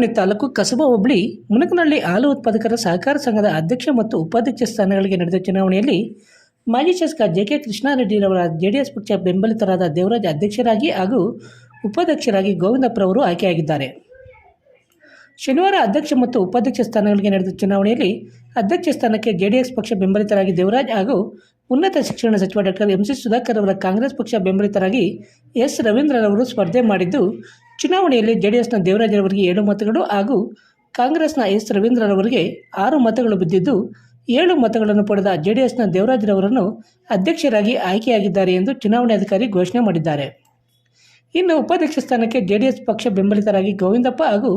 ಚಿಂತಾಮಣಿ ತಾಲೂಕು ಕಸಬಾ ಹೋಬಳಿ ಮುನಕನಹಳ್ಳಿ ಹಾಲು ಉತ್ಪಾದಕರ ಸಹಕಾರ ಸಂಘದ ಅಧ್ಯಕ್ಷ ಮತ್ತು ಉಪಾಧ್ಯಕ್ಷ ಸ್ಥಾನಗಳಿಗೆ ನಡೆದ ಚುನಾವಣೆಯಲ್ಲಿ ಮಾಜಿ ಶಾಸಕ ಜೆ.ಕೆ. ಕೃಷ್ಣಾರೆಡ್ಡಿರವರ ಜೆಡಿಎಸ್ ಪಕ್ಷ ಬೆಂಬಲಿತರಾದ ದೇವರಾಜ್ ಅಧ್ಯಕ್ಷರಾಗಿ ಹಾಗೂ ಉಪಾಧ್ಯಕ್ಷರಾಗಿ ಗೋವಿಂದಪ್ಪರವರು ಆಯ್ಕೆಯಾಗಿದ್ದಾರೆ. ಶನಿವಾರ ಅಧ್ಯಕ್ಷ ಮತ್ತು ಉಪಾಧ್ಯಕ್ಷ ಸ್ಥಾನಗಳಿಗೆ ನಡೆದ ಚುನಾವಣೆಯಲ್ಲಿ ಅಧ್ಯಕ್ಷ ಸ್ಥಾನಕ್ಕೆ ಜೆಡಿಎಸ್ ಪಕ್ಷ ಬೆಂಬಲಿತರಾಗಿ ದೇವರಾಜ್ ಹಾಗೂ ಉನ್ನತ ಶಿಕ್ಷಣ ಸಚಿವ ಡಾಕ್ಟರ್ ಎಂ.ಸಿ. ಸುಧಾಕರ್ ಅವರ ಕಾಂಗ್ರೆಸ್ ಪಕ್ಷ ಬೆಂಬಲಿತರಾಗಿ ಎಸ್. ರವೀಂದ್ರರವರು ಸ್ಪರ್ಧೆ ಮಾಡಿದ್ದು, ಚುನಾವಣೆಯಲ್ಲಿ ಜೆಡಿಎಸ್ನ ದೇವರಾಜ್ರವರಿಗೆ 7 ಮತಗಳು ಹಾಗೂ ಕಾಂಗ್ರೆಸ್ನ ಎಸ್. ರವೀಂದ್ರರವರಿಗೆ 6 ಮತಗಳು ಬಿದ್ದಿದ್ದು, 7 ಮತಗಳನ್ನು ಪಡೆದ ಜೆಡಿಎಸ್ನ ದೇವರಾಜ್ರವರನ್ನು ಅಧ್ಯಕ್ಷರಾಗಿ ಆಯ್ಕೆಯಾಗಿದ್ದಾರೆ ಎಂದು ಚುನಾವಣಾಧಿಕಾರಿ ಘೋಷಣೆ ಮಾಡಿದ್ದಾರೆ. ಇನ್ನು ಉಪಾಧ್ಯಕ್ಷ ಸ್ಥಾನಕ್ಕೆ ಜೆಡಿಎಸ್ ಪಕ್ಷ ಬೆಂಬಲಿತರಾಗಿ ಗೋವಿಂದಪ್ಪ ಹಾಗೂ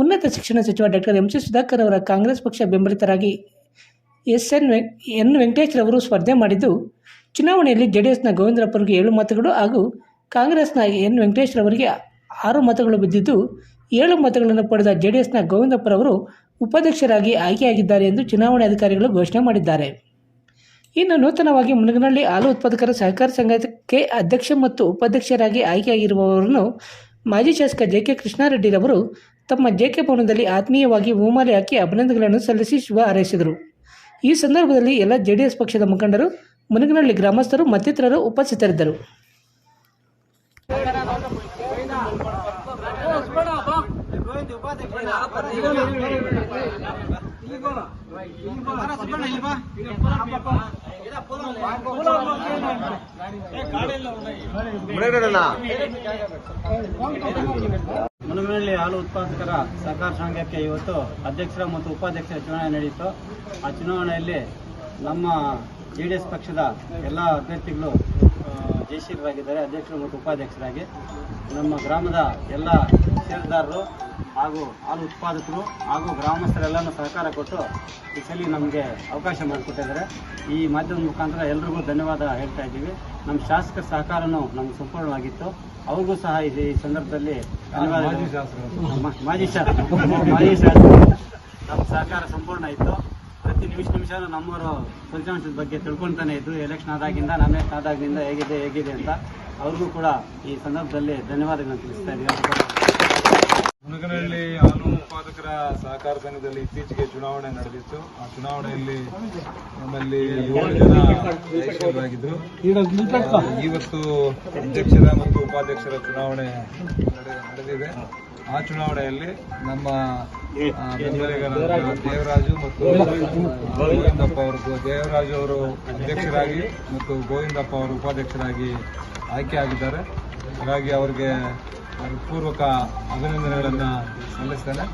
ಉನ್ನತ ಶಿಕ್ಷಣ ಸಚಿವ ಡಾಕ್ಟರ್ ಎಂ.ಸಿ. ಸುಧಾಕರ್ ಅವರ ಕಾಂಗ್ರೆಸ್ ಪಕ್ಷ ಬೆಂಬಲಿತರಾಗಿ ಎನ್. ವೆಂಕಟೇಶ್ ರವರು ಸ್ಪರ್ಧೆ ಮಾಡಿದ್ದು, ಚುನಾವಣೆಯಲ್ಲಿ ಜೆಡಿಎಸ್ನ ಗೋವಿಂದಪ್ಪರಿಗೆ 7 ಮತಗಳು ಹಾಗೂ ಕಾಂಗ್ರೆಸ್ನ ಎನ್. ವೆಂಕಟೇಶ್ ರವರಿಗೆ 6 ಮತಗಳು ಬಿದ್ದಿದ್ದು, 7 ಮತಗಳನ್ನು ಪಡೆದ ಜೆಡಿಎಸ್ನ ಗೋವಿಂದಪ್ಪರವರು ಉಪಾಧ್ಯಕ್ಷರಾಗಿ ಆಯ್ಕೆಯಾಗಿದ್ದಾರೆ ಎಂದು ಚುನಾವಣಾಧಿಕಾರಿಗಳು ಘೋಷಣೆ ಮಾಡಿದ್ದಾರೆ. ಇನ್ನು ನೂತನವಾಗಿ ಮುನಕನಹಳ್ಳಿ ಹಾಲು ಉತ್ಪಾದಕರ ಸಹಕಾರ ಸಂಘಕ್ಕೆ ಅಧ್ಯಕ್ಷ ಮತ್ತು ಉಪಾಧ್ಯಕ್ಷರಾಗಿ ಆಯ್ಕೆಯಾಗಿರುವವರನ್ನು ಮಾಜಿ ಶಾಸಕ ಜೆ.ಕೆ. ಕೃಷ್ಣಾರೆಡ್ಡಿರವರು ತಮ್ಮ ಜೆ.ಕೆ. ಭವನದಲ್ಲಿ ಆತ್ಮೀಯವಾಗಿ ಹೂಮಾಲೆ ಹಾಕಿ ಅಭಿನಂದನೆಗಳನ್ನು ಸಲ್ಲಿಸಿ ಶುಭ ಹಾರೈಸಿದರು. ಈ ಸಂದರ್ಭದಲ್ಲಿ ಎಲ್ಲ ಜೆಡಿಎಸ್ ಪಕ್ಷದ ಮುಖಂಡರು, ಮುನಕನಹಳ್ಳಿ ಗ್ರಾಮಸ್ಥರು ಮತ್ತಿತರರು ಉಪಸ್ಥಿತರಿದ್ದರು. ಮುನಕನಹಳ್ಳಿ ಹಾಲು ಉತ್ಪಾದಕರ ಸಹಕಾರ ಸಂಘಕ್ಕೆ ಇವತ್ತು ಅಧ್ಯಕ್ಷರ ಮತ್ತು ಉಪಾಧ್ಯಕ್ಷರ ಚುನಾವಣೆ ನಡೆಯಿತು. ಆ ಚುನಾವಣೆಯಲ್ಲಿ ನಮ್ಮ ಜೆಡಿಎಸ್ ಪಕ್ಷದ ಎಲ್ಲ ಅಭ್ಯರ್ಥಿಗಳು ಜಯಶೀಲರಾಗಿದ್ದಾರೆ. ಅಧ್ಯಕ್ಷರು ಮತ್ತು ಉಪಾಧ್ಯಕ್ಷರಾಗಿ ನಮ್ಮ ಗ್ರಾಮದ ಎಲ್ಲ ಷೇರುದಾರರು ಹಾಗೂ ಹಾಲು ಉತ್ಪಾದಕರು ಹಾಗೂ ಗ್ರಾಮಸ್ಥರೆಲ್ಲನೂ ಸಹಕಾರ ಕೊಟ್ಟು ಈ ಸಲ ನಮಗೆ ಅವಕಾಶ ಮಾಡಿಕೊಟ್ಟಿದ್ದಾರೆ. ಈ ಮಾಧ್ಯಮದ ಮುಖಾಂತರ ಎಲ್ರಿಗೂ ಧನ್ಯವಾದ ಹೇಳ್ತಾ ಇದ್ದೀವಿ. ನಮ್ಮ ಶಾಸಕರ ಸಹಕಾರನೂ ನಮ್ಗೆ ಸಂಪೂರ್ಣವಾಗಿತ್ತು. ಅವ್ರಿಗೂ ಸಹ ಈ ಸಂದರ್ಭದಲ್ಲಿ ಧನ್ಯವಾದ. ಮಾಜಿ ಶಾಸಕರು ನಮ್ಮ ಸಹಕಾರ ಸಂಪೂರ್ಣ ಇತ್ತು. ಪ್ರತಿ ನಿಮಿಷ ನಮ್ಮವರು ಫಲಿತಾಂಶದ ಬಗ್ಗೆ ತಿಳ್ಕೊಳ್ತಾನೆ ಇದ್ರು. ಎಲೆಕ್ಷನ್ ಆದಾಗಿಂದ ನಾಮಿನೇಷನ್ ಆದಾಗಿಂದ ಹೇಗಿದೆ ಅಂತ ಅವ್ರಿಗೂ ಕೂಡ ಈ ಸಂದರ್ಭದಲ್ಲಿ ಧನ್ಯವಾದಗಳನ್ನು ತಿಳಿಸ್ತಾ ಇದ್ದೀವಿ. ಮುನಕನಹಳ್ಳಿ ಹಾಲು ಉತ್ಪಾದಕರ ಸಹಕಾರ ಸಂಘದಲ್ಲಿ ಇತ್ತೀಚೆಗೆ ಚುನಾವಣೆ ನಡೆದಿತ್ತು. ಆ ಚುನಾವಣೆಯಲ್ಲಿ ನಮ್ಮಲ್ಲಿ 7 ಜನ ಜಯಶೀಲರಾಗಿದ್ದರು. ಇವತ್ತು ಅಧ್ಯಕ್ಷರ ಮತ್ತು ಉಪಾಧ್ಯಕ್ಷರ ಚುನಾವಣೆ ನಡೆದಿದೆ. ಆ ಚುನಾವಣೆಯಲ್ಲಿ ನಮ್ಮ ಬೆಂಬಲಿಗರಾದ ದೇವರಾಜು ಮತ್ತು ಗೋವಿಂದಪ್ಪ ಅವರು, ದೇವರಾಜು ಅವರು ಅಧ್ಯಕ್ಷರಾಗಿ ಮತ್ತು ಗೋವಿಂದಪ್ಪ ಅವರು ಉಪಾಧ್ಯಕ್ಷರಾಗಿ ಆಯ್ಕೆಯಾಗಿದ್ದಾರೆ. ಹಾಗಾಗಿ ಅವರಿಗೆ ಪೂರ್ವಕ ಅಭಿನಂದನೆಗಳನ್ನು ಸಲ್ಲಿಸ್ತೇನೆ.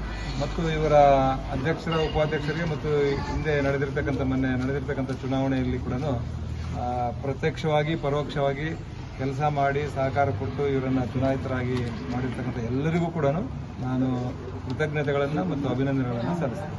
ಮತ್ತು ಇವರ ಅಧ್ಯಕ್ಷರ ಉಪಾಧ್ಯಕ್ಷರಿಗೆ ಮತ್ತು ಹಿಂದೆ ಮೊನ್ನೆ ನಡೆದಿರ್ತಕ್ಕಂಥ ಚುನಾವಣೆಯಲ್ಲಿ ಕೂಡ ಪ್ರತ್ಯಕ್ಷವಾಗಿ ಪರೋಕ್ಷವಾಗಿ ಕೆಲಸ ಮಾಡಿ ಸಹಕಾರ ಕೊಟ್ಟು ಇವರನ್ನು ಚುನಾಯಿತರಾಗಿ ಮಾಡಿರ್ತಕ್ಕಂಥ ಎಲ್ಲರಿಗೂ ಕೂಡ ನಾನು ಕೃತಜ್ಞತೆಗಳನ್ನು ಮತ್ತು ಅಭಿನಂದನೆಗಳನ್ನು ಸಲ್ಲಿಸ್ತೇನೆ.